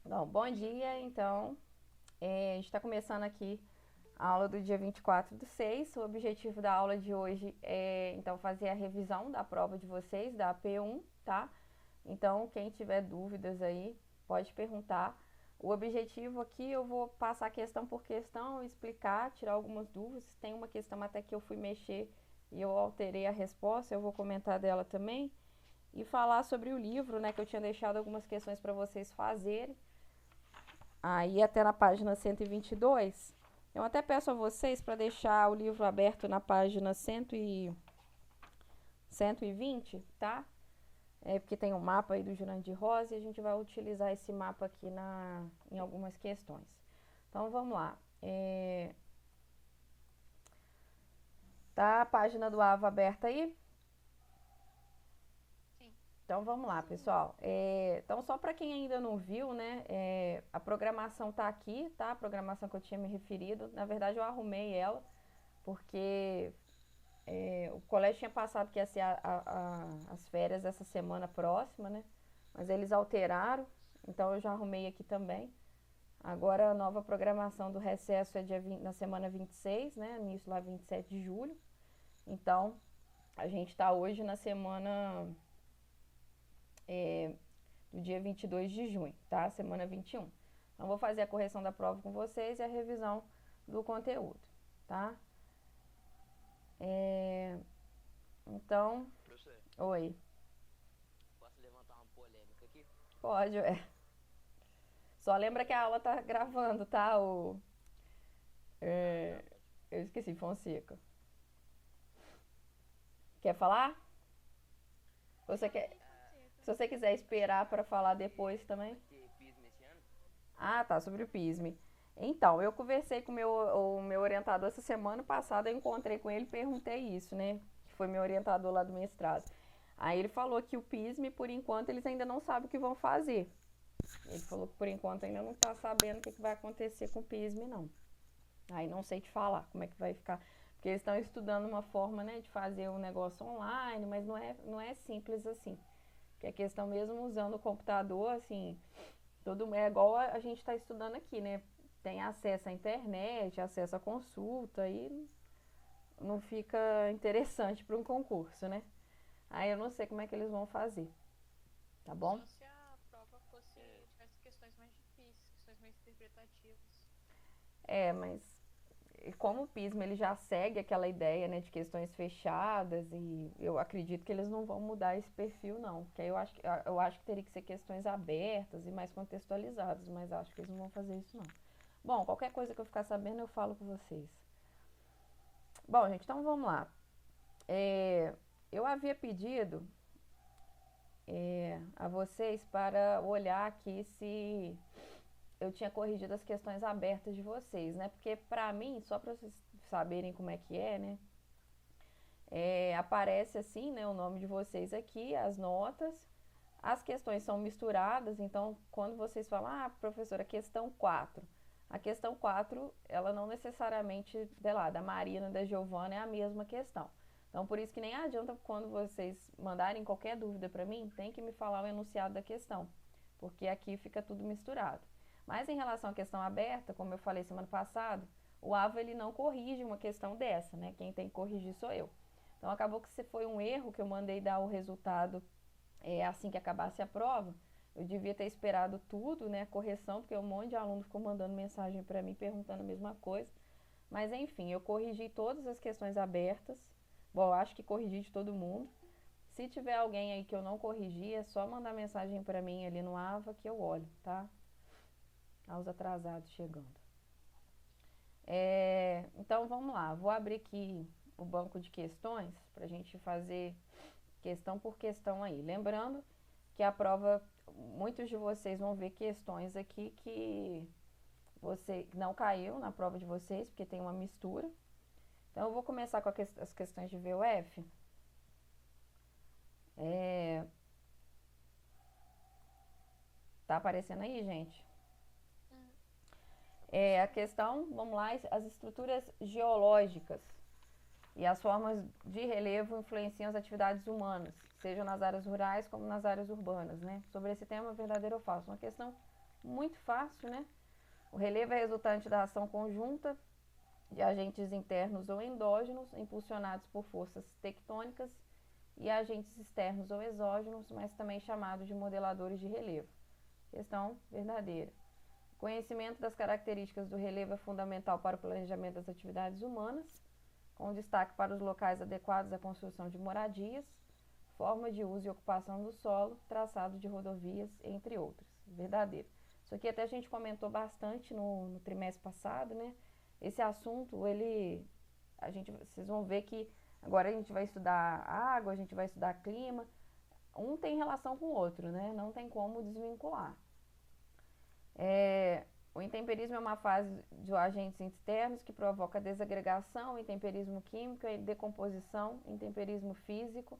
Bom, bom dia, então. A gente está começando aqui a aula do dia 24/6. O objetivo da aula de hoje é, então, fazer a revisão da prova de vocês, da AP1, tá? Então, quem tiver dúvidas aí, pode perguntar. O objetivo aqui, eu vou passar questão por questão, explicar, tirar algumas dúvidas. Tem uma questão até que eu fui mexer e eu alterei a resposta, eu vou comentar dela também. E falar sobre o livro, né, que eu tinha deixado algumas questões para vocês fazerem. Aí até na página 122. Eu até peço a vocês para deixar o livro aberto na página 120, tá? Porque tem um mapa aí do Jurandir Rosa e a gente vai utilizar esse mapa aqui em algumas questões. Então vamos lá. Tá a página do AVA aberta aí? Sim. Então vamos lá, pessoal. Então, só para quem ainda não viu, né? A programação tá aqui, tá? A programação que eu tinha me referido. Na verdade, eu arrumei ela, porque o colégio tinha passado que ia ser as férias essa semana próxima, né? Mas eles alteraram, então eu já arrumei aqui também. Agora a nova programação do recesso é na semana 26, né? Início lá 27 de julho. Então, a gente está hoje na semana do dia 22 de junho, tá? Semana 21. Então, vou fazer a correção da prova com vocês e a revisão do conteúdo, tá? Então, Professor, oi. posso levantar uma polêmica aqui? Pode, Só lembra que a aula tá gravando, tá? Ah, tá, É, pode. eu esqueci, Fonseca. Quer falar? Você quer, Falei, Fonseca. se você quiser esperar para falar depois também. Vai ter PISM esse ano? Ah, tá, sobre o PISM. Então, eu conversei com o meu orientador essa semana passada, eu encontrei com ele e perguntei isso, né? Que foi meu orientador lá do mestrado. Aí ele falou que o PISM, por enquanto, eles ainda não sabem o que vão fazer. Ele falou que por enquanto ainda não está sabendo o que vai acontecer com o PISM, não. Aí não sei te falar como é que vai ficar. Porque eles estão estudando uma forma, né, de fazer o negócio online, mas não é simples assim. Que a questão mesmo usando o computador, assim, tudo é igual a gente está estudando aqui, né? Tem acesso à internet, acesso à consulta, e não fica interessante para um concurso, né? Aí eu não sei como é que eles vão fazer, tá bom? Só se a prova É, tivesse questões mais difíceis, questões mais interpretativas. Mas como o PISM ele já segue aquela ideia, né, de questões fechadas, e eu acredito que eles não vão mudar esse perfil, não. Porque aí eu acho que teria que ser questões abertas e mais contextualizadas, mas acho que eles não vão fazer isso, não. Bom, qualquer coisa que eu ficar sabendo eu falo com vocês. Bom, gente, então vamos lá. Eu havia pedido a vocês para olhar aqui se eu tinha corrigido as questões abertas de vocês, né? Porque para mim, só para vocês saberem como é que é, né? Aparece assim, né, o nome de vocês aqui, as notas, as questões são misturadas, então quando vocês falam, professora, questão 4, a questão 4 ela não necessariamente, sei lá, da Marina, da Giovana é a mesma questão. Então, por isso que nem adianta quando vocês mandarem qualquer dúvida para mim, tem que me falar o enunciado da questão, porque aqui fica tudo misturado. Mas em relação à questão aberta, como eu falei semana passada, o AVA ele não corrige uma questão dessa, né? Quem tem que corrigir sou eu. Então acabou que se foi um erro que eu mandei dar o resultado assim que acabasse a prova. Eu devia ter esperado tudo, né, a correção, porque um monte de aluno ficou mandando mensagem para mim perguntando a mesma coisa. Mas enfim, eu corrigi todas as questões abertas. Bom, eu acho que corrigi de todo mundo. Se tiver alguém aí que eu não corrigi, é só mandar mensagem para mim ali no AVA que eu olho, tá? Aos atrasados chegando. Então vamos lá, vou abrir aqui o banco de questões para a gente fazer questão por questão aí. Lembrando que a prova, muitos de vocês vão ver questões aqui que você não caiu na prova de vocês, porque tem uma mistura. Então eu vou começar com as questões de VUF. É, tá aparecendo aí, gente? Hum, tá aparecendo. A questão, vamos lá, as estruturas geológicas e as formas de relevo influenciam as atividades humanas, seja nas áreas rurais como nas áreas urbanas, né? Sobre esse tema, verdadeiro ou falso? Uma questão muito fácil, né? O relevo é resultante da ação conjunta de agentes internos ou endógenos, impulsionados por forças tectônicas, e agentes externos ou exógenos, mas também chamados de modeladores de relevo. Questão verdadeira. O conhecimento das características do relevo é fundamental para o planejamento das atividades humanas, com destaque para os locais adequados à construção de moradias, forma de uso e ocupação do solo, traçado de rodovias, entre outras. Verdadeiro. Isso aqui até a gente comentou bastante no trimestre passado, né? Esse assunto, vocês vão ver que agora a gente vai estudar água, a gente vai estudar clima, um tem relação com o outro, né? Não tem como desvincular. O intemperismo é uma fase de agentes externos que provoca desagregação, intemperismo químico e decomposição, intemperismo físico,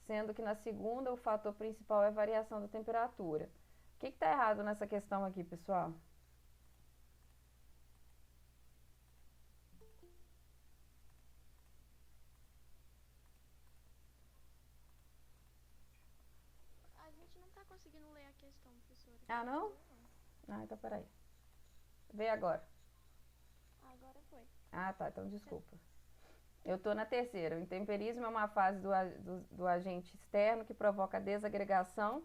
sendo que na segunda o fator principal é a variação da temperatura. O que está errado nessa questão aqui, pessoal? A gente não tá conseguindo ler a questão, professora. Ah, não? Ah, então peraí. Vê agora. Agora foi. Ah, tá, então desculpa. Eu tô na terceira. O intemperismo é uma fase do agente externo que provoca a desagregação,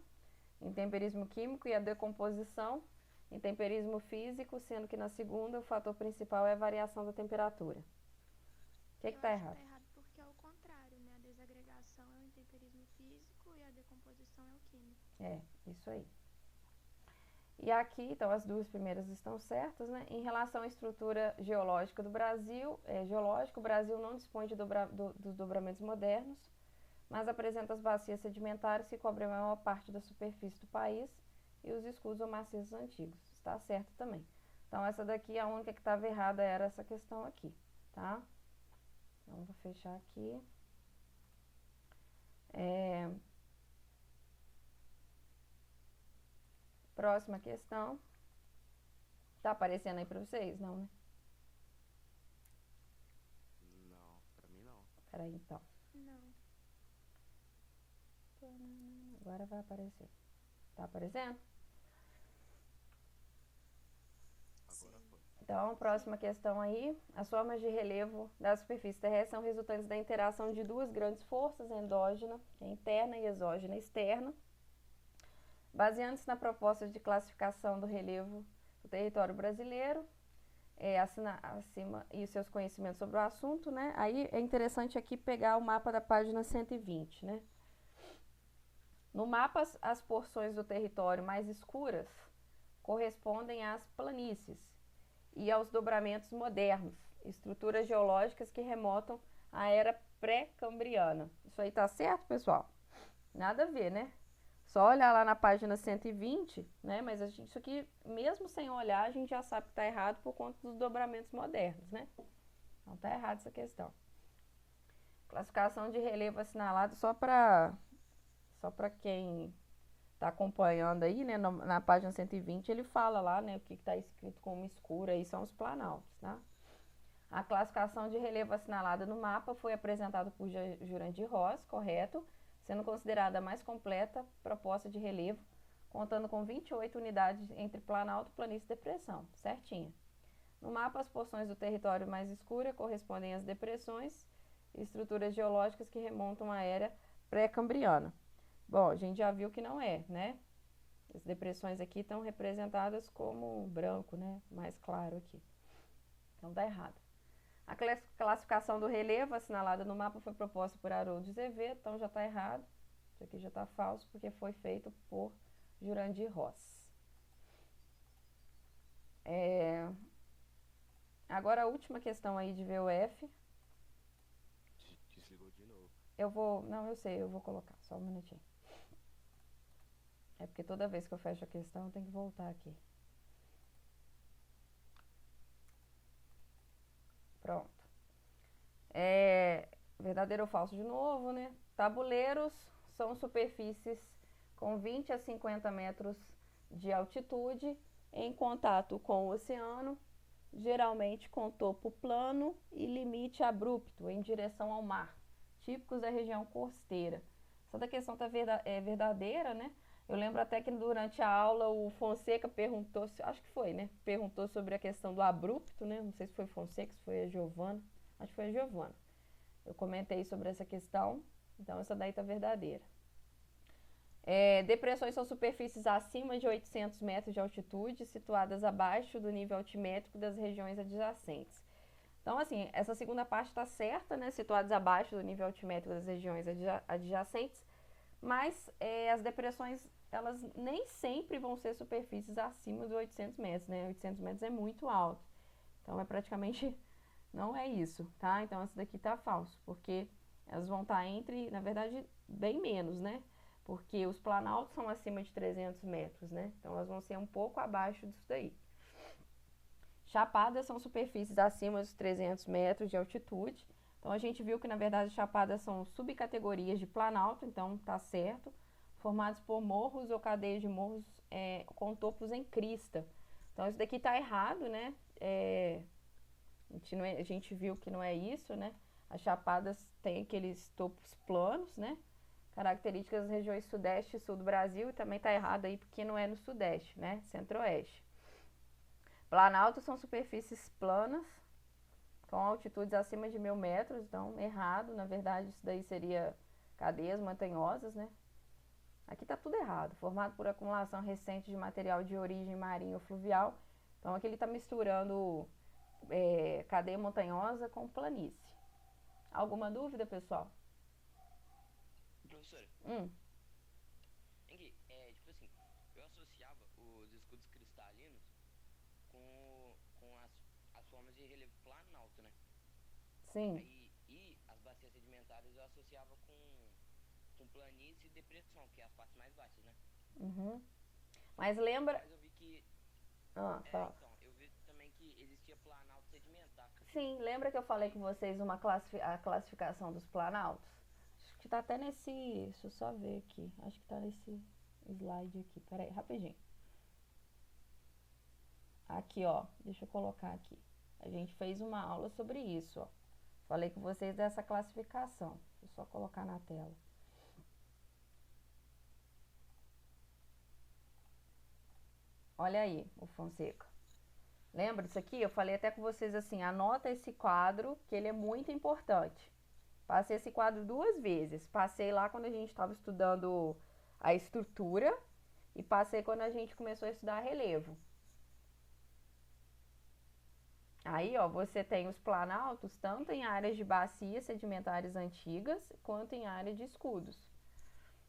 intemperismo químico e a decomposição, intemperismo físico, sendo que na segunda o fator principal é a variação da temperatura. O que está errado? Tá errado porque é o contrário, né? A desagregação é o intemperismo físico e a decomposição é o químico. É, isso aí. E aqui, então, as duas primeiras estão certas, né? Em relação à estrutura geológica do Brasil, o Brasil não dispõe dos dobramentos modernos, mas apresenta as bacias sedimentares que cobrem a maior parte da superfície do país e os escudos ou maciços antigos. Está certo também. Então, essa daqui, a única que estava errada era essa questão aqui, tá? Então, vou fechar aqui. Próxima questão. Tá aparecendo aí pra vocês? Não, né? Não, pra mim não. Peraí, então. Não. Agora vai aparecer. Tá aparecendo? Agora foi. Então, próxima questão aí. As formas de relevo da superfície terrestre são resultantes da interação de duas grandes forças, endógena, que é interna, e exógena, externa. Baseando-se na proposta de classificação do relevo do território brasileiro, acima e os seus conhecimentos sobre o assunto, né? Aí é interessante aqui pegar o mapa da página 120, né? No mapa, as porções do território mais escuras correspondem às planícies e aos dobramentos modernos, estruturas geológicas que remontam à era pré-cambriana. Isso aí tá certo, pessoal? Nada a ver, né? Só olhar lá na página 120, né? Mas isso aqui, mesmo sem olhar, a gente já sabe que está errado por conta dos dobramentos modernos, né? Então tá errado essa questão. Classificação de relevo assinalado só para quem está acompanhando aí, né? Na página 120 ele fala lá, né? O que está escrito como escuro aí são os planaltos, tá? A classificação de relevo assinalada no mapa foi apresentada por Jurandir Ross, correto? Sendo considerada a mais completa proposta de relevo, contando com 28 unidades entre planalto, planície e depressão, certinha. No mapa, as porções do território mais escura correspondem às depressões e estruturas geológicas que remontam à era pré-cambriana. Bom, a gente já viu que não é, né? As depressões aqui estão representadas como branco, né? Mais claro aqui. Então, tá errado. A classificação do relevo assinalada no mapa foi proposta por Haroldo Azevedo, então já está errado. Isso aqui já está falso, porque foi feito por Jurandir Ross. Agora a última questão aí de VUF. Desligou de novo. Não, eu sei, eu vou colocar, só um minutinho. É porque toda vez que eu fecho a questão, eu tenho que voltar aqui. Pronto. Verdadeiro ou falso de novo, né? Tabuleiros são superfícies com 20 a 50 metros de altitude em contato com o oceano, geralmente com topo plano e limite abrupto em direção ao mar, típicos da região costeira. Essa da questão é verdadeira, né? Eu lembro até que durante a aula o Fonseca perguntou, acho que foi, né? Perguntou sobre a questão do abrupto, né? Não sei se foi o Fonseca, se foi a Giovana. Acho que foi a Giovana. Eu comentei sobre essa questão, então essa daí tá verdadeira. Depressões são superfícies acima de 800 metros de altitude, situadas abaixo do nível altimétrico das regiões adjacentes. Então, assim, essa segunda parte está certa, né? Situadas abaixo do nível altimétrico das regiões adjacentes, mas as depressões, elas nem sempre vão ser superfícies acima dos 800 metros, né? 800 metros é muito alto. Então, praticamente, não é isso, tá? Então, essa daqui tá falso, porque elas vão estar entre, na verdade, bem menos, né? Porque os planaltos são acima de 300 metros, né? Então, elas vão ser um pouco abaixo disso daí. Chapadas são superfícies acima dos 300 metros de altitude. Então, a gente viu que, na verdade, chapadas são subcategorias de planalto, então tá certo. Formados por morros ou cadeias de morros com topos em crista. Então, isso daqui tá errado, né? A gente viu que não é isso, né? As chapadas têm aqueles topos planos, né? Características das regiões sudeste e sul do Brasil, e também tá errado aí porque não é no sudeste, né? Centro-oeste. Planaltos são superfícies planas, com altitudes acima de 1.000 metros, então errado, na verdade isso daí seria cadeias montanhosas, né? Aqui tá tudo errado, formado por acumulação recente de material de origem marinha ou fluvial, então aqui ele tá misturando cadeia montanhosa com planície. Alguma dúvida, pessoal? Professora, aqui, tipo assim, eu associava os escudos cristalinos com as formas de relevo planalto, né? Sim. E as bacias sedimentares eu associava com planície e depressão, que é as partes mais baixas, né? Uhum. Mas lembra... Mas eu vi que... fala. Então, eu vi também que existia planalto sedimentar. Sim, lembra que eu falei com vocês a classificação dos planaltos? Acho que tá até nesse... Deixa eu só ver aqui. Acho que tá nesse slide aqui. Peraí, rapidinho. Aqui, ó. Deixa eu colocar aqui. A gente fez uma aula sobre isso, ó. Falei com vocês dessa classificação. Deixa eu só colocar na tela. Olha aí, o Fonseca. Lembra disso aqui? Eu falei até com vocês assim, anota esse quadro, que ele é muito importante. Passei esse quadro 2 vezes. Passei lá quando a gente estava estudando a estrutura e passei quando a gente começou a estudar relevo. Aí, ó, você tem os planaltos tanto em áreas de bacias sedimentares antigas, quanto em área de escudos.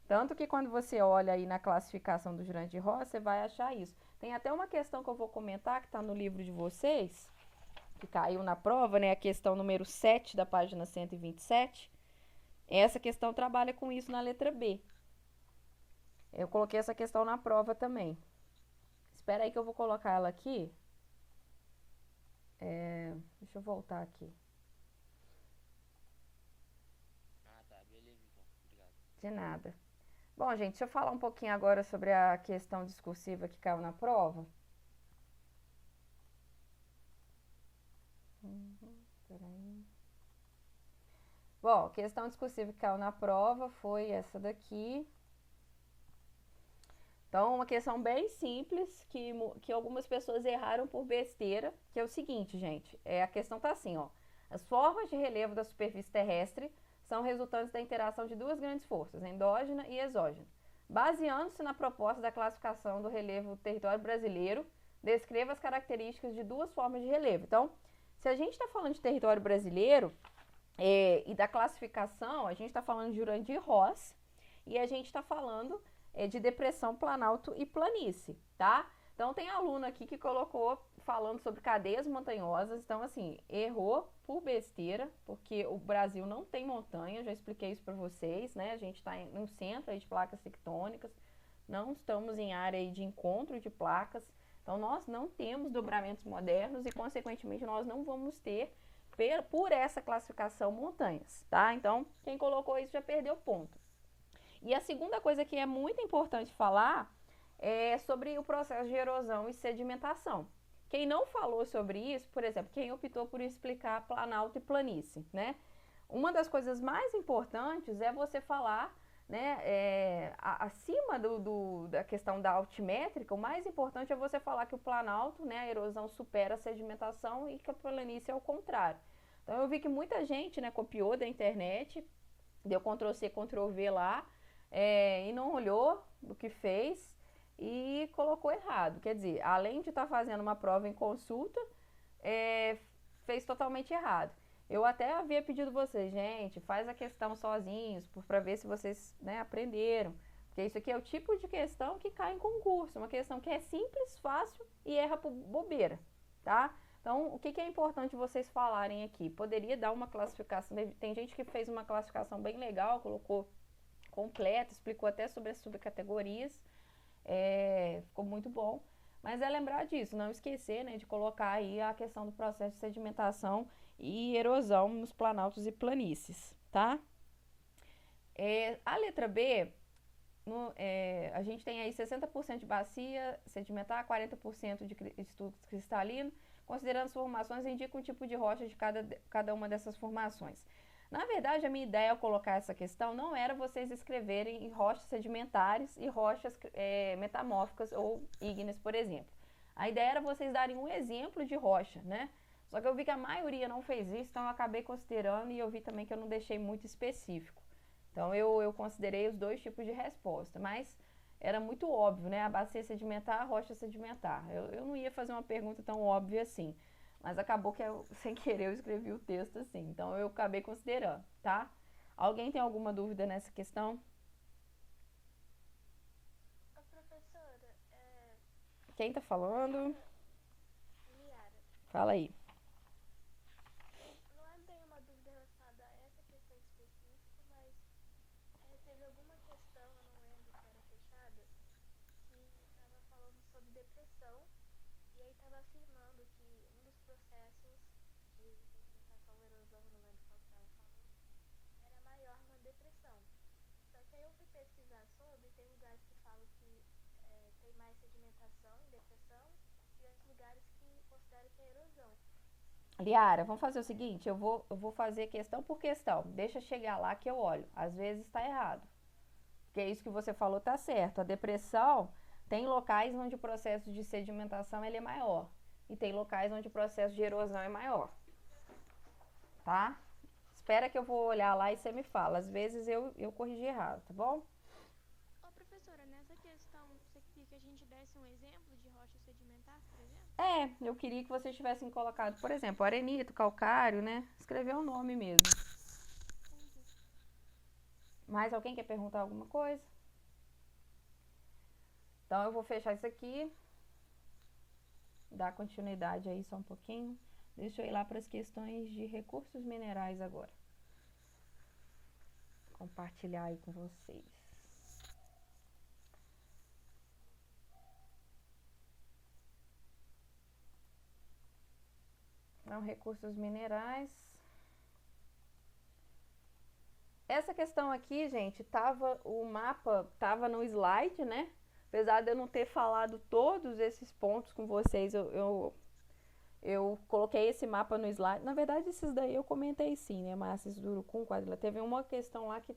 Tanto que quando você olha aí na classificação do Jurandir Rosa, você vai achar isso. Tem até uma questão que eu vou comentar, que está no livro de vocês, que caiu na prova, né? A questão número 7 da página 127. Essa questão trabalha com isso na letra B. Eu coloquei essa questão na prova também. Espera aí que eu vou colocar ela aqui. Deixa eu voltar aqui. Ah, tá. Beleza, então. Obrigado. De nada. Bom, gente, deixa eu falar um pouquinho agora sobre a questão discursiva que caiu na prova. Peraí. Bom, a questão discursiva que caiu na prova foi essa daqui. Então, uma questão bem simples, que algumas pessoas erraram por besteira, que é o seguinte, gente. A questão tá assim, ó. As formas de relevo da superfície terrestre são resultantes da interação de 2 grandes forças, endógena e exógena. Baseando-se na proposta da classificação do relevo do território brasileiro, descreva as características de 2 formas de relevo. Então, se a gente está falando de território brasileiro e da classificação, a gente está falando de Jurandir Ross e a gente está falando de depressão, planalto e planície, tá? Então, tem aluno aqui que colocou falando sobre cadeias montanhosas. Então, assim, errou por besteira, porque o Brasil não tem montanha, já expliquei isso para vocês, né? A gente está no centro aí de placas tectônicas, não estamos em área aí de encontro de placas, então nós não temos dobramentos modernos e, consequentemente, nós não vamos ter, por essa classificação, montanhas, tá? Então, quem colocou isso já perdeu ponto. E a segunda coisa que é muito importante falar é sobre o processo de erosão e sedimentação. Quem não falou sobre isso, por exemplo, quem optou por explicar planalto e planície, né? Uma das coisas mais importantes é você falar né, acima da questão da altimétrica, o mais importante é você falar que o planalto, né, a erosão supera a sedimentação e que a planície é o contrário. Então eu vi que muita gente, né, copiou da internet, deu Ctrl+C, Ctrl+V lá, e não olhou do que fez e colocou errado. Quer dizer, além de estar fazendo uma prova em consulta, fez totalmente errado. Eu até havia pedido vocês, gente, faz a questão sozinhos, para ver se vocês, né, aprenderam. Porque isso aqui é o tipo de questão que cai em concurso, uma questão que é simples, fácil e erra por bobeira, tá? Então, o que é importante vocês falarem aqui? Poderia dar uma classificação, tem gente que fez uma classificação bem legal, colocou completa, explicou até sobre as subcategorias, ficou muito bom. Mas é lembrar disso, não esquecer, né, de colocar aí a questão do processo de sedimentação e erosão nos planaltos e planícies, tá? A letra B, a gente tem aí 60% de bacia sedimentar, 40% de estudo cristalino, considerando as formações, indica um tipo de rocha de cada uma dessas formações. Na verdade, a minha ideia ao colocar essa questão não era vocês escreverem rochas sedimentares e rochas metamórficas ou ígneas, por exemplo. A ideia era vocês darem um exemplo de rocha, né? Só que eu vi que a maioria não fez isso, então eu acabei considerando e eu vi também que eu não deixei muito específico. Então eu considerei os dois tipos de resposta, mas era muito óbvio, né? A bacia sedimentar, a rocha sedimentar. Eu não ia fazer uma pergunta tão óbvia assim. Mas acabou que, sem querer, eu escrevi o texto assim. Então, eu acabei considerando, tá? Alguém tem alguma dúvida nessa questão? Ô, professora, Quem tá falando? Liara, Fala aí. não é bem uma dúvida relacionada a essa questão específica, mas teve alguma questão, eu não lembro se era fechada, que estava falando sobre depressão, e aí estava afirmando que um dos processos de sedimentação ou erosão, não lembro qual que estava falando, era maior na depressão. Só que aí eu fui pesquisar sobre, tem lugares que falam que tem mais sedimentação em depressão, e outros lugares que consideram que é erosão. Liara, vamos fazer o seguinte, eu vou fazer questão por questão. Deixa chegar lá que eu olho. Às vezes está errado. Porque isso que você falou tá certo. A depressão tem locais onde o processo de sedimentação ele é maior. E tem locais onde o processo de erosão é maior. Tá? Espera que eu vou olhar lá e você me fala. Às vezes eu corrigi errado, tá bom? Ô, professora, nessa questão, você queria que a gente desse um exemplo de rocha sedimentar, por exemplo? Eu queria que vocês tivessem colocado, por exemplo, arenito, calcário, né? Escrever o nome mesmo. Entendi. Mais alguém quer perguntar alguma coisa? Então, eu vou fechar isso aqui. Dar continuidade aí só um pouquinho. Deixa eu ir lá para as questões de recursos minerais agora. Compartilhar aí com vocês. Então, recursos minerais. Essa questão aqui, gente, o mapa tava no slide, né? Apesar de eu não ter falado todos esses pontos com vocês, eu coloquei esse mapa no slide. Na verdade, esses daí eu comentei sim, né? Maciço do Urucum, quadrilha. Teve uma questão lá que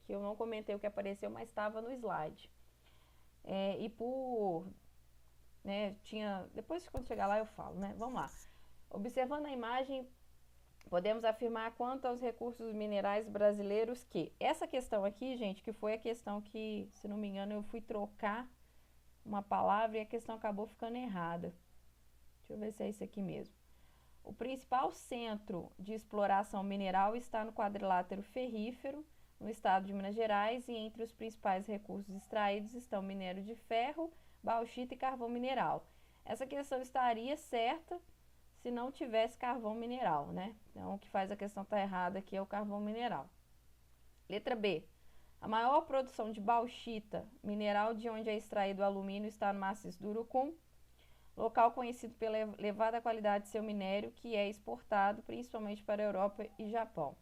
eu não comentei o que apareceu, mas estava no slide. Né, depois quando chegar lá eu falo, né? Vamos lá. Observando a imagem, podemos afirmar quanto aos recursos minerais brasileiros que essa questão aqui, gente, que foi a questão que, se não me engano, eu fui trocar uma palavra e a questão acabou ficando errada. Deixa eu ver se é isso aqui mesmo. O principal centro de exploração mineral está no quadrilátero ferrífero, no estado de Minas Gerais, e entre os principais recursos extraídos estão minério de ferro, bauxita e carvão mineral. Essa questão estaria certa se não tivesse carvão mineral, né? Então, o que faz a questão estar errada aqui é o carvão mineral. Letra B. A maior produção de bauxita, mineral de onde é extraído o alumínio, está no maciço do Urucum, local conhecido pela elevada qualidade de seu minério, que é exportado principalmente para a Europa e Japão.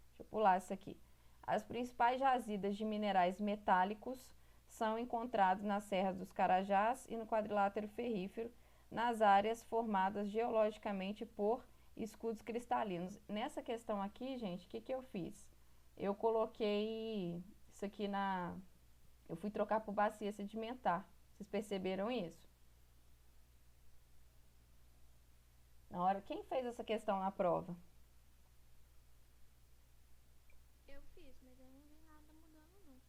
Deixa eu pular isso aqui. As principais jazidas de minerais metálicos são encontrados na Serra dos Carajás e no quadrilátero ferrífero, nas áreas formadas geologicamente por escudos cristalinos. Nessa questão aqui, gente, o que eu fiz? Eu coloquei isso aqui eu fui trocar por bacia sedimentar. Vocês perceberam isso? Na hora, quem fez essa questão na prova? Eu fiz, mas eu não vi nada mudando,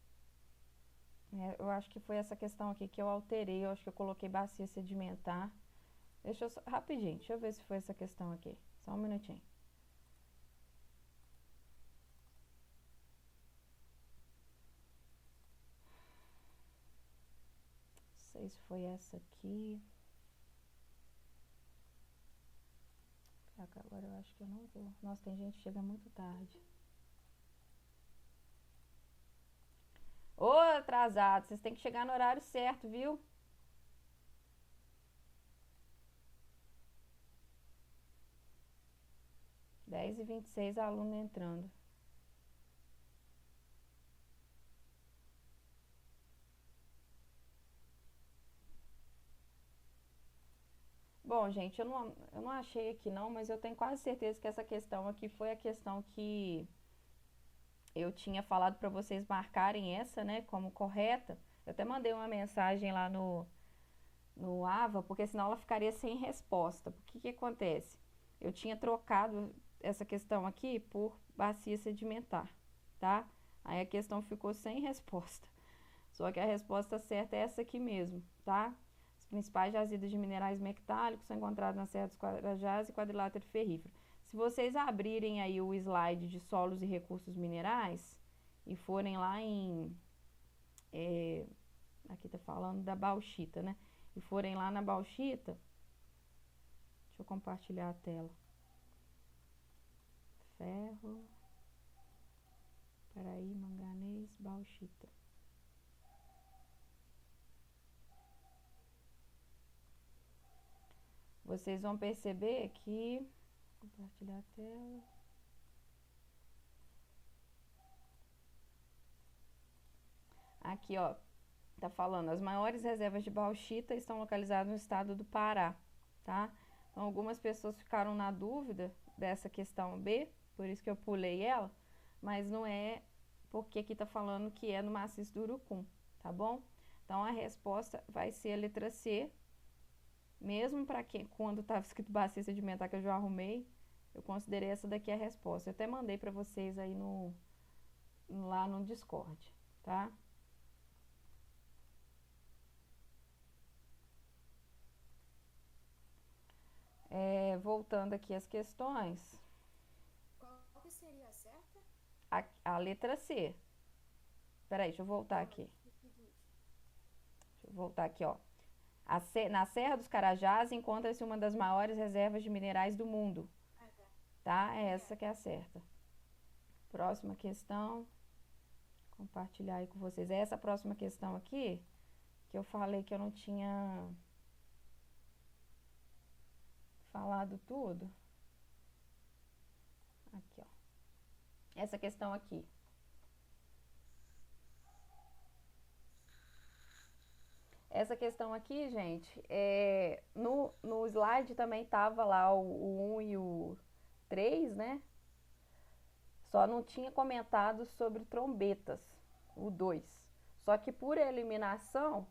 não. Eu acho que foi essa questão aqui que eu alterei. Eu acho que eu coloquei bacia sedimentar. Deixa eu rapidinho, deixa eu ver se foi essa questão aqui. Só um minutinho. Não sei se foi essa aqui. Agora eu acho que eu não vou. Nossa, tem gente que chega muito tarde. Ô, atrasado, vocês têm que chegar no horário certo, viu? Dez e 26, aluno entrando. Bom, gente, eu não achei aqui não, mas eu tenho quase certeza que essa questão aqui foi a questão que eu tinha falado para vocês marcarem essa, né, como correta. Eu até mandei uma mensagem lá no AVA, porque senão ela ficaria sem resposta. O que que acontece? Eu tinha trocado essa questão aqui por bacia sedimentar, tá? Aí a questão ficou sem resposta. Só que a resposta certa é essa aqui mesmo, tá? Os principais jazidas de minerais metálicos são encontrados na Serra dos Carajás e quadrilátero ferrífero. Se vocês abrirem aí o slide de solos e recursos minerais e forem lá aqui tá falando da bauxita, né? E forem lá na bauxita, deixa eu compartilhar a tela. Ferro, peraí, manganês, bauxita. Vocês vão perceber que... Compartilhar a tela. Aqui, ó, tá falando, as maiores reservas de bauxita estão localizadas no estado do Pará, tá? Então, algumas pessoas ficaram na dúvida dessa questão B, por isso que eu pulei ela, mas não é porque aqui tá falando que é no maciço do Urucum, tá bom? Então, a resposta vai ser a letra C, mesmo para quem, quando estava escrito bacia sedimentar que eu já arrumei, eu considerei essa daqui a resposta. Eu até mandei para vocês aí lá no Discord, tá? Voltando aqui às questões. Qual que seria a certa? A letra C. Peraí, deixa eu voltar aqui. Deixa eu voltar aqui, ó. Na Serra dos Carajás encontra-se uma das maiores reservas de minerais do mundo. Tá? É essa que é a certa. Próxima questão. Compartilhar aí com vocês. É essa próxima questão aqui que eu falei que eu não tinha falado tudo. Aqui, ó. Essa questão aqui. Essa questão aqui, gente, no slide também tava lá o 1 e o 3, né? Só não tinha comentado sobre trombetas, o 2. Só que por eliminação,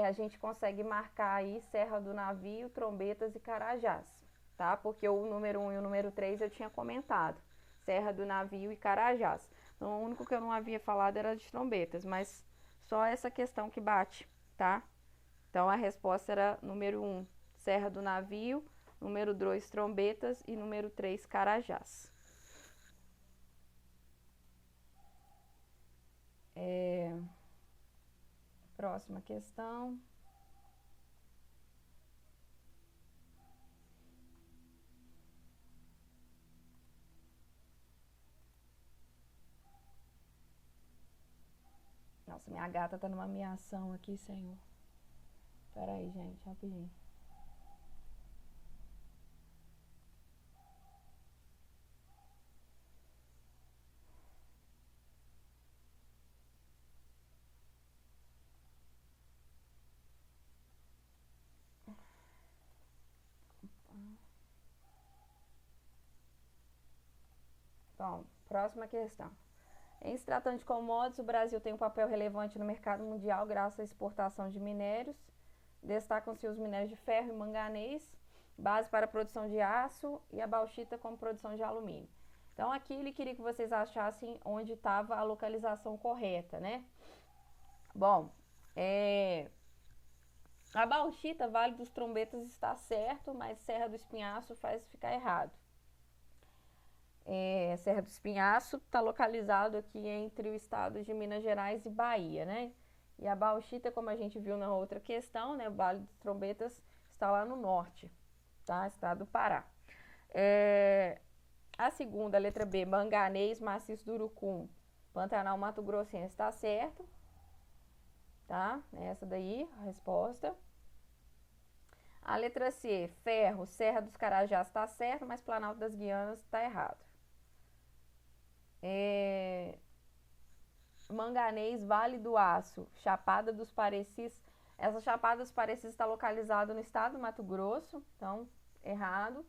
a gente consegue marcar aí Serra do Navio, Trombetas e Carajás, tá? Porque o número 1 e o número 3 eu tinha comentado, Serra do Navio e Carajás. Então, o único que eu não havia falado era de Trombetas, mas só essa questão que bate, tá? Então, a resposta era número 1, Serra do Navio, número 2, Trombetas e número 3, Carajás. Próxima questão. Nossa, minha gata tá numa miação aqui, senhor. Pera aí, gente, rapidinho. Bom, próxima questão. Em se tratando de commodities, o Brasil tem um papel relevante no mercado mundial graças à exportação de minérios. Destacam-se os minérios de ferro e manganês, base para a produção de aço, e a bauxita como produção de alumínio. Então, aqui ele queria que vocês achassem onde estava a localização correta, né? Bom, a bauxita, Vale dos Trombetas, está certo, mas Serra do Espinhaço faz ficar errado. Serra do Espinhaço está localizado aqui entre o estado de Minas Gerais e Bahia, né? E a bauxita, como a gente viu na outra questão, né? O Vale dos Trombetas está lá no norte, tá? Estado do Pará. A segunda, letra B, manganês, maciço do Urucum, Pantanal, Mato Grossense, está certo, tá? Essa daí, a resposta. A letra C, ferro, Serra dos Carajás, está certo, mas Planalto das Guianas está errado. Manganês, Vale do Aço, Chapada dos Parecis. Essa Chapada dos Parecis está localizada no estado do Mato Grosso, então, errado.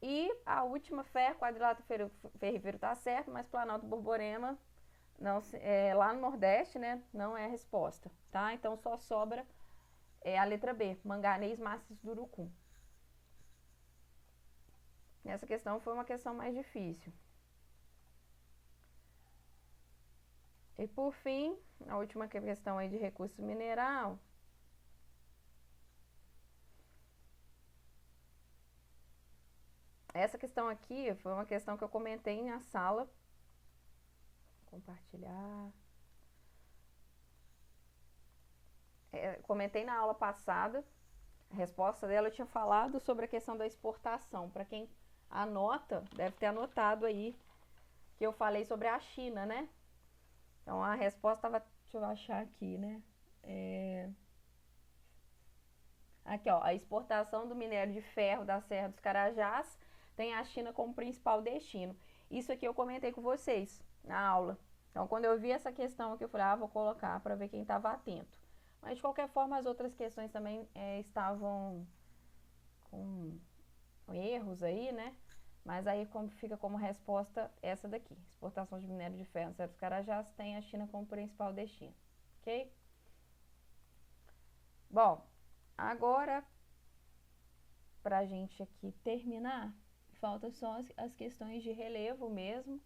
E a última, ferro, Quadrilátero Ferrífero, está certo, mas Planalto Borborema, não, lá no Nordeste, né, não é a resposta, tá? Então, só sobra a letra B, manganês, maciço do Urucum. Essa questão foi uma questão mais difícil. E por fim, a última questão aí de recurso mineral. Essa questão aqui foi uma questão que eu comentei na sala. Compartilhar. Comentei na aula passada. A resposta dela eu tinha falado sobre a questão da exportação. Para quem anota, deve ter anotado aí que eu falei sobre a China, né? Então, a resposta estava... Deixa eu achar aqui, né? Aqui, ó. A exportação do minério de ferro da Serra dos Carajás tem a China como principal destino. Isso aqui eu comentei com vocês na aula. Então, quando eu vi essa questão aqui, eu falei, vou colocar para ver quem estava atento. Mas, de qualquer forma, as outras questões também estavam com erros aí, né? Mas aí fica como resposta essa daqui. Exportação de minério de ferro na Serra dos Carajás tem a China como principal destino. Ok? Bom, agora, pra gente aqui terminar, falta só as questões de relevo mesmo.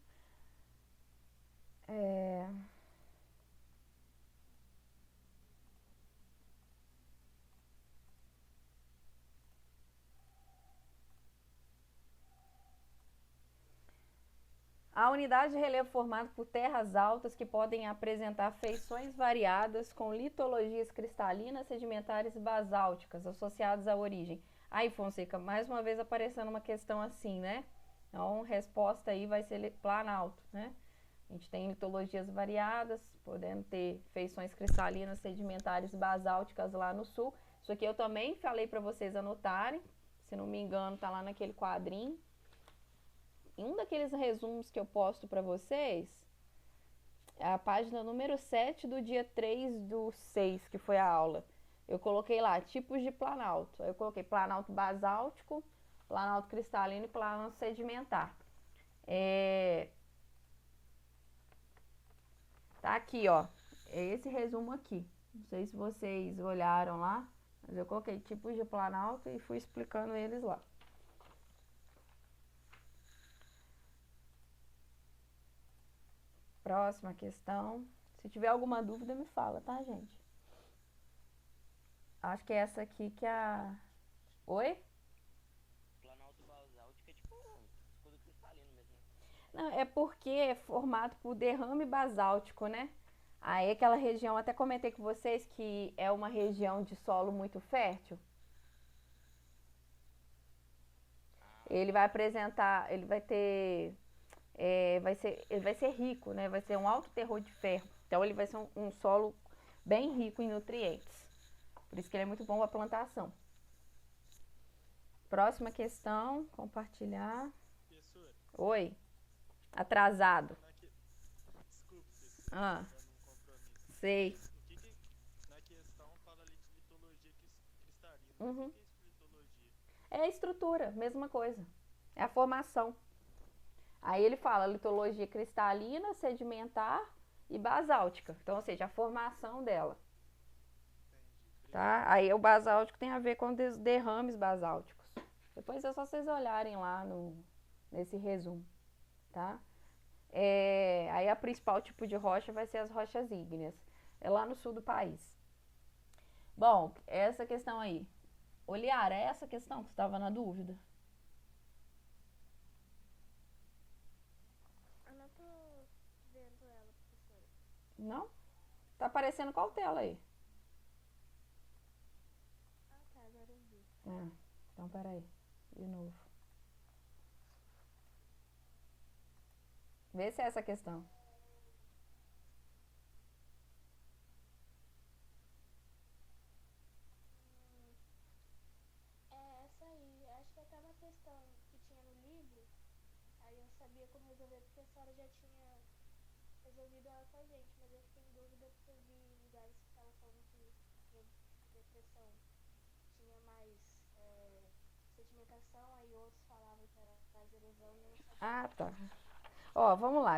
A unidade de relevo formada por terras altas que podem apresentar feições variadas com litologias cristalinas, sedimentares e basálticas associadas à origem. Aí, Fonseca, mais uma vez aparecendo uma questão assim, né? Então, resposta aí vai ser Planalto, né? A gente tem litologias variadas, podendo ter feições cristalinas, sedimentares e basálticas lá no sul. Isso aqui eu também falei para vocês anotarem, se não me engano, tá lá naquele quadrinho. Em um daqueles resumos que eu posto para vocês, a página número 7 do dia 3/6, que foi a aula. Eu coloquei lá, tipos de planalto. Eu coloquei planalto basáltico, planalto cristalino e planalto sedimentar. Tá aqui, ó. É esse resumo aqui. Não sei se vocês olharam lá, mas eu coloquei tipos de planalto e fui explicando eles lá. Próxima questão. Se tiver alguma dúvida, me fala, tá, gente? Acho que é essa aqui que a... Oi? Planalto basáltico é tipo escudo cristalino mesmo. Não, é porque é formado por derrame basáltico, né? Aí aquela região, até comentei com vocês que é uma região de solo muito fértil. Ele vai apresentar, ele vai ter... ele vai ser rico, né? Vai ser um alto teor de ferro. Então ele vai ser um solo bem rico em nutrientes. Por isso que ele é muito bom para plantação. Próxima questão, compartilhar. Professora, Oi. Atrasado. desculpe, professora, num compromisso. Sei. Na questão fala ali de litologia cristalina. Uhum. O que é isso de litologia? É a estrutura, mesma coisa. É a formação. Aí ele fala litologia cristalina, sedimentar e basáltica. Então, ou seja, a formação dela. Entendi. Tá? Aí o basáltico tem a ver com os derrames basálticos. Depois é só vocês olharem lá nesse resumo, tá? Aí a principal tipo de rocha vai ser as rochas ígneas. É lá no sul do país. Bom, essa questão aí. Oliara, é essa questão que você estava na dúvida? Eu não tô vendo ela, professora. Não? Tá aparecendo qual tela aí? Ah, tá, agora eu vi. Então peraí. De novo. Vê se é essa questão. É essa aí. Acho que é até uma questão que tinha no livro. Aí eu sabia como resolver porque a senhora já tinha resolvido ela com a gente. Mas eu fiquei em dúvida porque eu vi lugares que estavam falando que depressão tinha mais sedimentação, aí outros falavam que era mais erosão e eu não sabia. Ah, tá. Ó, vamos lá.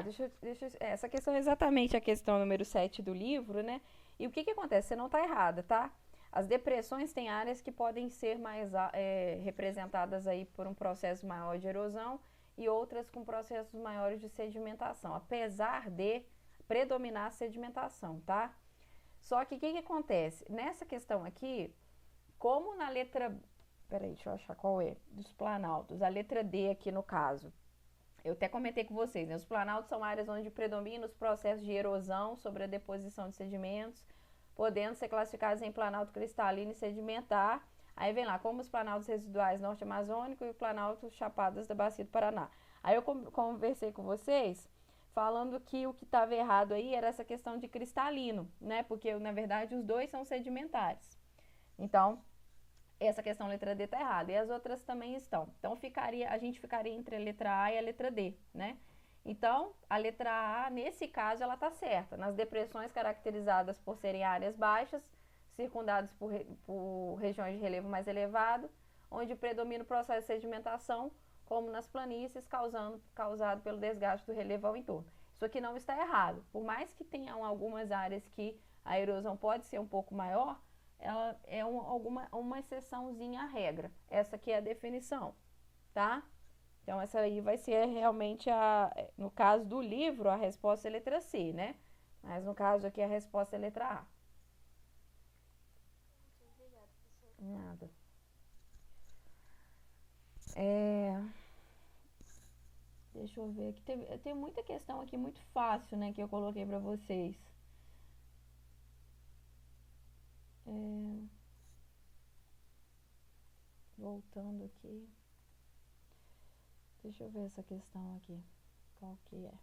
Essa questão é exatamente a questão número 7 do livro, né? E o que que acontece? Você não tá errada, tá? As depressões têm áreas que podem ser mais representadas aí por um processo maior de erosão e outras com processos maiores de sedimentação, apesar de predominar a sedimentação, tá? Só que o que que acontece? Nessa questão aqui, como na letra... Peraí, deixa eu achar qual é. Dos planaltos. A letra D aqui no caso. Eu até comentei com vocês, né? Os planaltos são áreas onde predominam os processos de erosão sobre a deposição de sedimentos, podendo ser classificados em planalto cristalino e sedimentar. Aí vem lá, como os planaltos residuais norte-amazônico e o planalto chapadas da Bacia do Paraná. Aí eu conversei com vocês, falando que o que estava errado aí era essa questão de cristalino, né? Porque, na verdade, os dois são sedimentares. Então, essa questão letra D está errada. E as outras também estão. Então, a gente ficaria entre a letra A e a letra D, né? Então, a letra A, nesse caso, ela está certa. Nas depressões caracterizadas por serem áreas baixas, circundadas por regiões de relevo mais elevado, onde predomina o processo de sedimentação, como nas planícies, causado pelo desgaste do relevo ao entorno. Isso aqui não está errado. Por mais que tenham algumas áreas que a erosão pode ser um pouco maior, ela é uma exceçãozinha à regra. Essa aqui é a definição, tá? Então, essa aí vai ser realmente no caso do livro, a resposta é letra C, né? Mas no caso aqui, a resposta é letra A. Muito obrigada, professora. Nada. Deixa eu ver aqui. Tem muita questão aqui muito fácil, né, que eu coloquei pra vocês. Voltando aqui. Deixa eu ver essa questão aqui. Qual que é?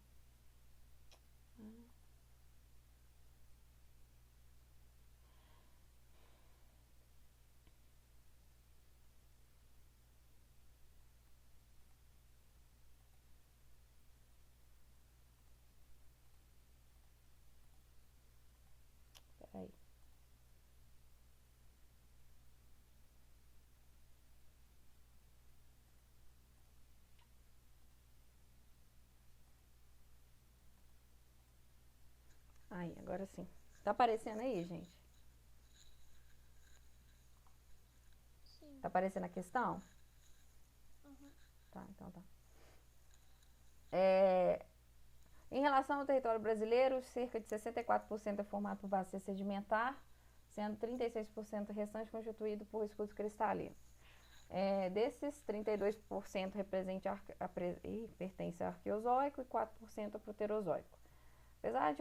Peraí. Aí, agora sim. Tá aparecendo aí, gente? Sim. Tá aparecendo a questão? Uhum. Tá, então tá. Em relação ao território brasileiro, cerca de 64% é formado por bacia sedimentar, sendo 36% restante constituído por escudos cristalinos. Desses, 32% pertence ao arqueozoico e 4% ao proterozoico. Apesar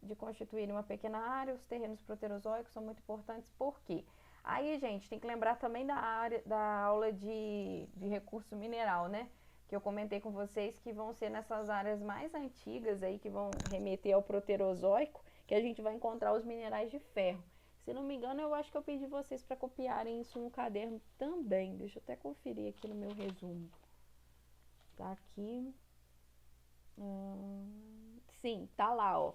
de constituírem uma pequena área, os terrenos proterozoicos são muito importantes porque aí, gente, tem que lembrar também da aula de recurso mineral, né? Que eu comentei com vocês que vão ser nessas áreas mais antigas aí, que vão remeter ao proterozoico, que a gente vai encontrar os minerais de ferro. Se não me engano, eu acho que eu pedi vocês para copiarem isso no caderno também. Deixa eu até conferir aqui no meu resumo. Tá aqui. Sim, tá lá, ó.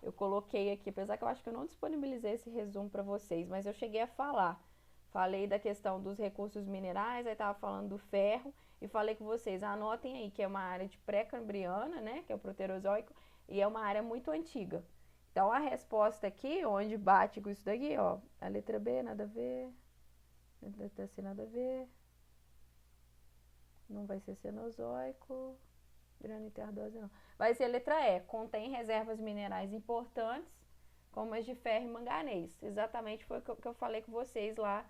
Eu coloquei aqui, apesar que eu acho que eu não disponibilizei esse resumo para vocês, mas eu cheguei a falar Falei da questão dos recursos minerais, aí estava falando do ferro, e falei com vocês, anotem aí que é uma área de pré-cambriana, né, que é o Proterozoico, e é uma área muito antiga. Então, a resposta aqui, onde bate com isso daqui, ó, a letra B, nada a ver, a letra C, nada a ver, não vai ser Cenozoico, granito e ardósia, não. Vai ser a letra E, contém reservas minerais importantes, como as de ferro e manganês. Exatamente foi o que eu falei com vocês lá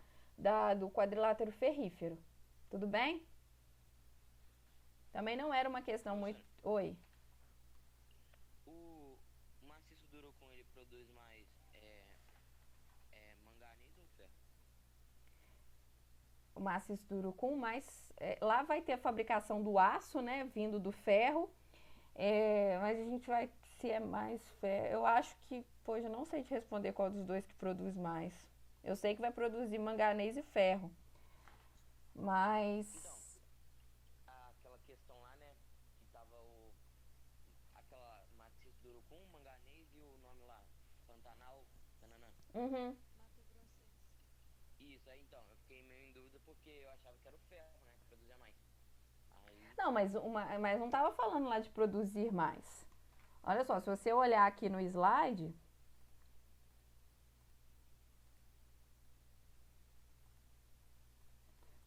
do quadrilátero ferrífero. Tudo bem? Também não era uma questão muito... Oi. O maciço duro com ele produz mais manganês ou ferro? O maciço do urucum, mas lá vai ter a fabricação do aço, né, vindo do ferro, mas a gente vai, se é mais ferro, eu acho que, pois eu não sei te responder qual dos dois que produz mais. Eu sei que vai produzir manganês e ferro, mas... Então, aquela questão lá, né, que tava aquela maciço do urucum, manganês e o nome lá, Pantanal, nananã. Uhum. Mato Grossense. Isso, aí então, eu fiquei meio em dúvida porque eu achava que era o ferro, né, que produzia mais. Aí, Não, mas não estava falando lá de produzir mais. Olha só, se você olhar aqui no slide,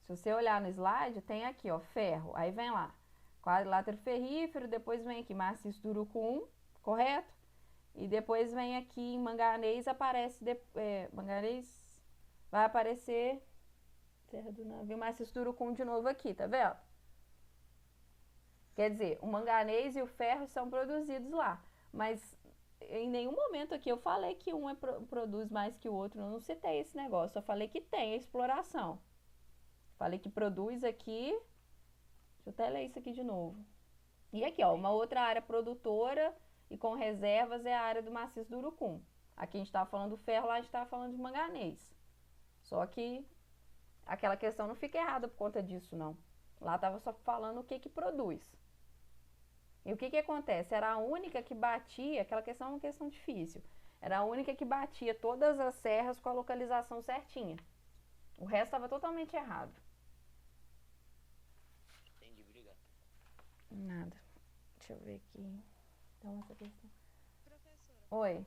se você olhar no slide, tem aqui, ó, ferro. Aí vem lá, quadrilátero ferrífero, depois vem aqui maciço do urucum, correto? E depois vem aqui em manganês, aparece, manganês, vai aparecer, Serra do Navio, maciço do urucum de novo aqui, tá vendo? Quer dizer, o manganês e o ferro são produzidos lá, mas em nenhum momento aqui eu falei que um produz mais que o outro, eu não citei esse negócio, só falei que tem a exploração. Falei que produz aqui, deixa eu até ler isso aqui de novo. E aqui, ó, uma outra área produtora e com reservas é a área do maciço do urucum. Aqui a gente estava falando do ferro, lá a gente estava falando de manganês. Só que aquela questão não fica errada por conta disso, não. Lá estava só falando o que que produz. E o que que acontece? Era a única que batia, aquela questão é uma questão difícil, era a única que batia todas as serras com a localização certinha. O resto estava totalmente errado. entendi, obrigado. Nada. Deixa eu ver aqui. Então, essa questão. Professora, Oi.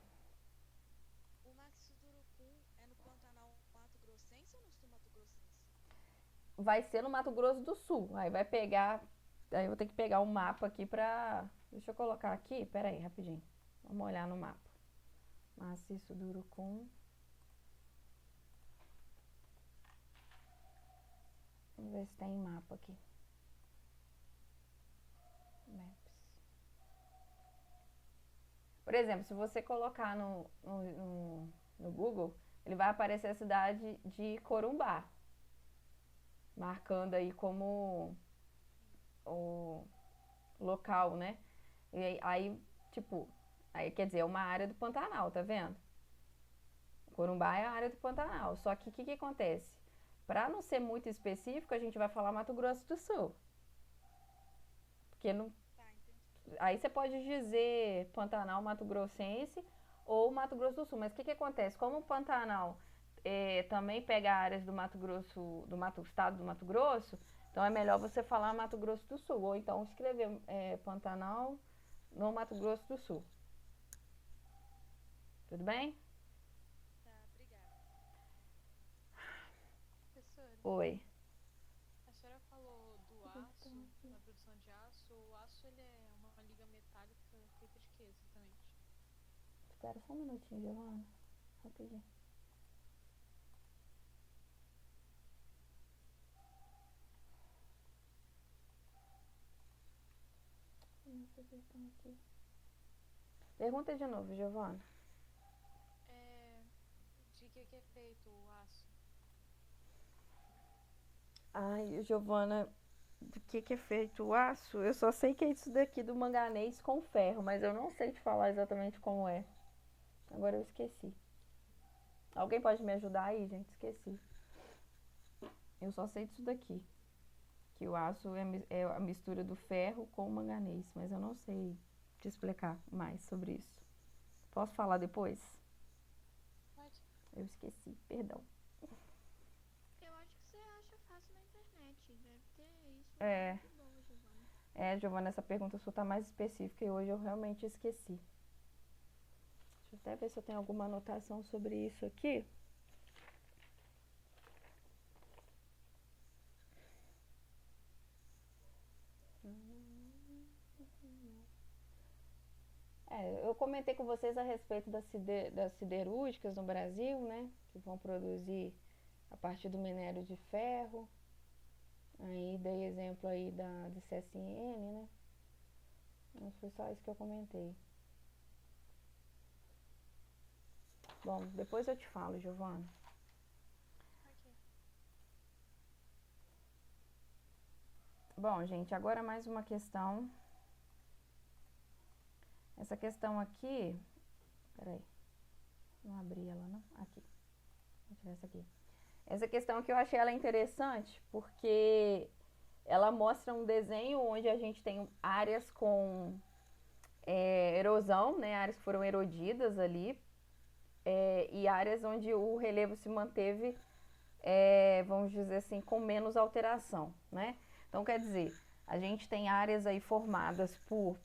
o maciço do urucum é no Pantanal Mato Grossense ou no sul Mato Grossense? Vai ser no Mato Grosso do Sul. Aí vai pegar. Aí eu vou ter que pegar um mapa aqui pra. Deixa eu colocar aqui. Pera aí, rapidinho. Vamos olhar no mapa. Maciço do urucum. Vamos ver se tem mapa aqui. Maps. Por exemplo, se você colocar no Google, ele vai aparecer a cidade de Corumbá, marcando aí como o local, né? E aí, tipo, aí quer dizer, é uma área do Pantanal, tá vendo? Corumbá é a área do Pantanal. Só que o que acontece? Para não ser muito específico, a gente vai falar Mato Grosso do Sul. Porque não. Tá, entendi. Aí você pode dizer Pantanal Mato Grossense ou Mato Grosso do Sul. Mas o que acontece? Como o Pantanal também pega áreas do Mato Grosso, estado do Mato Grosso, então é melhor você falar Mato Grosso do Sul. Ou então escrever Pantanal no Mato Grosso do Sul. Tudo bem? Tá, obrigada. Professora, Oi. a senhora falou do aço, na produção de aço. O aço, ele é uma liga metálica feita de quê, exatamente? Espera só um minutinho, Giovana. Rapidinho. Essa questão aqui. Pergunta de novo, Giovana. De que é feito o aço? Ai, Giovana, do que é feito o aço? Eu só sei que é isso daqui do manganês com ferro, mas eu não sei te falar exatamente como é. Agora eu esqueci. Alguém pode me ajudar aí, gente? Esqueci. Eu só sei disso daqui. Que o aço é a mistura do ferro com o manganês, mas eu não sei te explicar mais sobre isso. Posso falar depois? Pode. Eu esqueci, perdão. deve ter isso. É. Muito bom, Giovana. Giovana, essa pergunta sua tá mais específica e hoje eu realmente esqueci. Deixa eu até ver se eu tenho alguma anotação sobre isso aqui. Eu comentei com vocês a respeito das siderúrgicas no Brasil, né? Que vão produzir a partir do minério de ferro. Aí dei exemplo aí de CSN, né? Não foi só isso que eu comentei. Bom, depois eu te falo, Giovana. Ok. Bom, gente, agora mais uma questão. Essa questão aqui... Peraí. Não abri ela, não? Aqui. Vou tirar essa aqui. Essa questão aqui eu achei ela interessante porque ela mostra um desenho onde a gente tem áreas com erosão, né? Áreas que foram erodidas ali. E áreas onde o relevo se manteve, vamos dizer assim, com menos alteração, né? Então, quer dizer, a gente tem áreas aí formadas por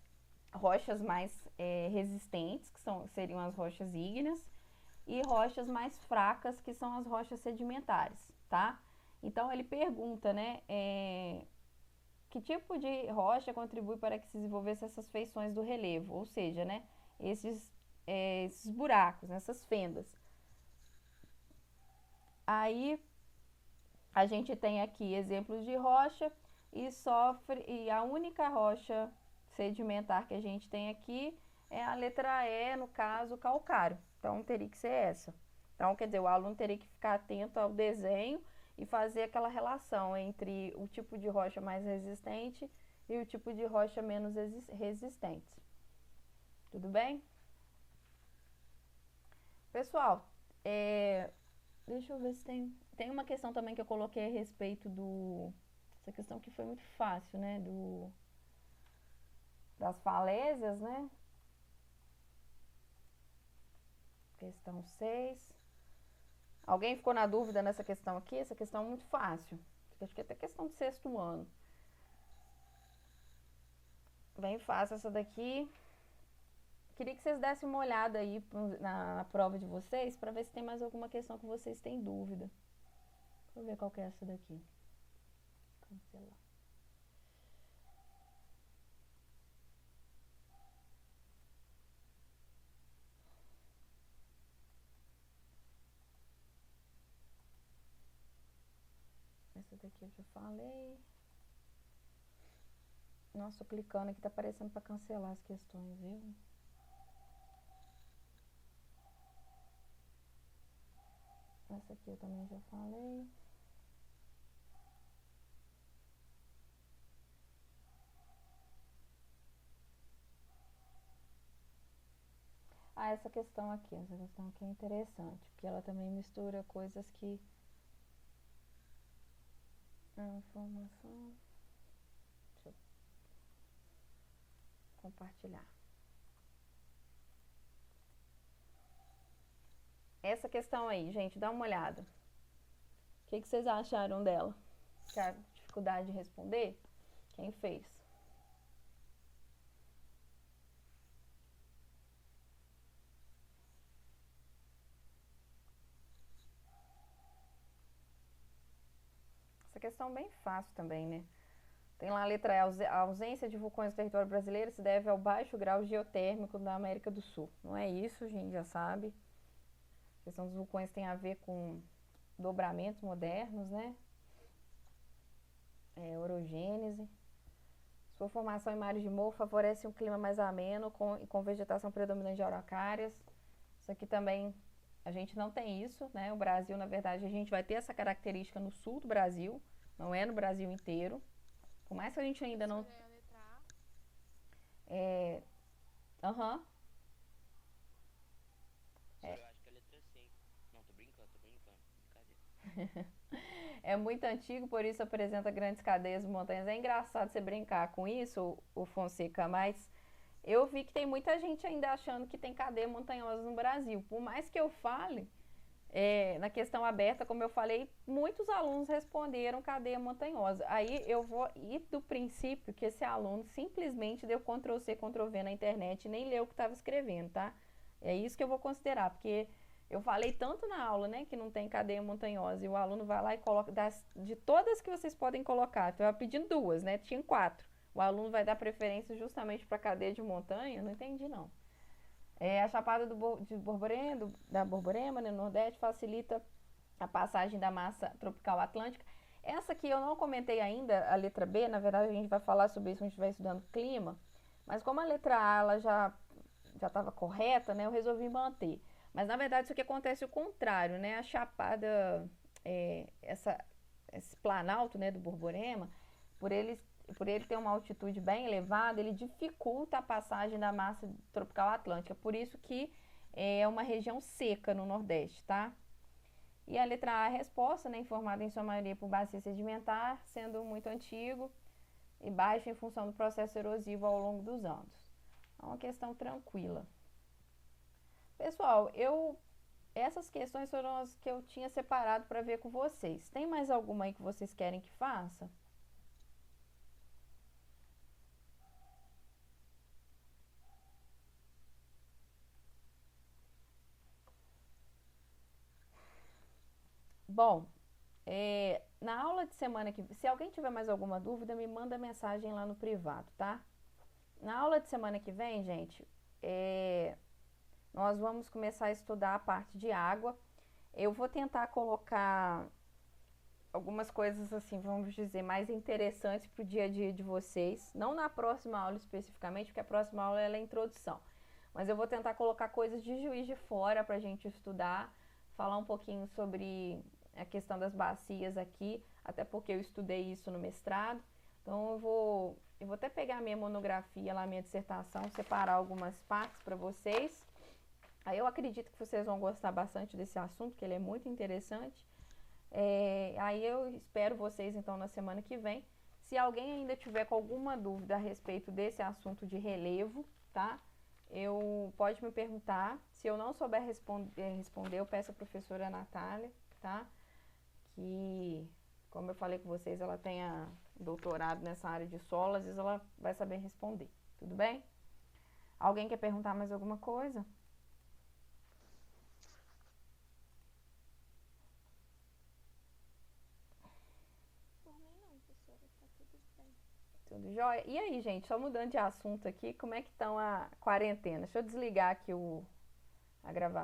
rochas mais resistentes, que seriam as rochas ígneas, e rochas mais fracas, que são as rochas sedimentares, tá? Então, ele pergunta, né, que tipo de rocha contribui para que se desenvolvessem essas feições do relevo, ou seja, né, esses buracos, essas fendas. Aí, a gente tem aqui exemplos de rocha e a única rocha sedimentar que a gente tem aqui é a letra E, no caso, calcário. Então, teria que ser essa. Então, quer dizer, o aluno teria que ficar atento ao desenho e fazer aquela relação entre o tipo de rocha mais resistente e o tipo de rocha menos resistente. Tudo bem? Pessoal, deixa eu ver se tem uma questão também que eu coloquei a respeito essa questão que foi muito fácil, né? Das falésias, né? Questão 6. Alguém ficou na dúvida nessa questão aqui? Essa questão é muito fácil. Acho que é até questão de 6º ano. Bem fácil essa daqui. Queria que vocês dessem uma olhada aí na prova de vocês para ver se tem mais alguma questão que vocês têm dúvida. Deixa eu ver qual que é essa daqui. Cancelar. Essa daqui eu já falei. Nossa, clicando aqui tá aparecendo para cancelar as questões, viu? Essa aqui eu também já falei. Essa questão aqui é interessante, porque ela também mistura coisas que... informação... Deixa eu compartilhar. Essa questão aí, gente, dá uma olhada. O que vocês acharam dela? Tiveram dificuldade de responder? Quem fez? Essa questão é bem fácil também, né? Tem lá a letra E, a ausência de vulcões no território brasileiro se deve ao baixo grau geotérmico da América do Sul. Não é isso, a gente já sabe. A questão dos vulcões tem a ver com dobramentos modernos, né? Orogênese. Sua formação em mares de morro favorece um clima mais ameno com vegetação predominante de araucárias. Isso aqui também, a gente não tem isso, né? O Brasil, na verdade, a gente vai ter essa característica no sul do Brasil, não é no Brasil inteiro. Por mais que a gente ainda não... É a letra A. Aham. Eu acho que é a letra C. Não, tô brincando. Brincadeira. É muito antigo, por isso apresenta grandes cadeias de montanhas. É engraçado você brincar com isso, o Fonseca, mas eu vi que tem muita gente ainda achando que tem cadeia montanhosa no Brasil. Por mais que eu fale, na questão aberta, como eu falei, muitos alunos responderam cadeia montanhosa. Aí eu vou ir do princípio que esse aluno simplesmente deu Ctrl+C, Ctrl+V na internet e nem leu o que estava escrevendo, tá? É isso que eu vou considerar, porque eu falei tanto na aula, né, que não tem cadeia montanhosa, e o aluno vai lá e coloca, de todas que vocês podem colocar, eu estava pedindo 2, né, tinha 4. O aluno vai dar preferência justamente para cadeia de montanha? Eu não entendi, não. A chapada da Borborema, né, no Nordeste, facilita a passagem da massa tropical atlântica. Essa aqui eu não comentei ainda, a letra B, na verdade a gente vai falar sobre isso quando a gente estiver estudando clima, mas como a letra A ela já estava correta, né, eu resolvi manter. Mas na verdade isso aqui acontece o contrário, né, a chapada, esse planalto, né, do Borborema, por ele ter uma altitude bem elevada, ele dificulta a passagem da massa tropical atlântica. Por isso que é uma região seca no Nordeste, tá? E a letra A é a resposta, né, informada em sua maioria por bacia sedimentar, sendo muito antigo e baixo em função do processo erosivo ao longo dos anos. É uma questão tranquila. Pessoal, essas questões foram as que eu tinha separado para ver com vocês. Tem mais alguma aí que vocês querem que faça? Bom, na aula de semana que vem, se alguém tiver mais alguma dúvida, me manda mensagem lá no privado, tá? Na aula de semana que vem, gente, nós vamos começar a estudar a parte de água. Eu vou tentar colocar algumas coisas assim, vamos dizer, mais interessantes para o dia a dia de vocês. Não na próxima aula especificamente, porque a próxima aula é a introdução. Mas eu vou tentar colocar coisas de Juiz de Fora para a gente estudar, falar um pouquinho sobre a questão das bacias aqui, até porque eu estudei isso no mestrado. Então eu vou até pegar a minha monografia lá, minha dissertação, separar algumas partes para vocês. Aí eu acredito que vocês vão gostar bastante desse assunto, que ele é muito interessante. Aí eu espero vocês então na semana que vem. Se alguém ainda tiver com alguma dúvida a respeito desse assunto de relevo, tá? Pode me perguntar. Se eu não souber responder, eu peço à professora Natália, tá? Que, como eu falei com vocês, ela tem doutorado nessa área de solo, às vezes ela vai saber responder, tudo bem? Alguém quer perguntar mais alguma coisa? Por mim não, professora, tá tudo bem. Tudo jóia? E aí, gente, só mudando de assunto aqui, como é que estão a quarentena? Deixa eu desligar aqui a gravação.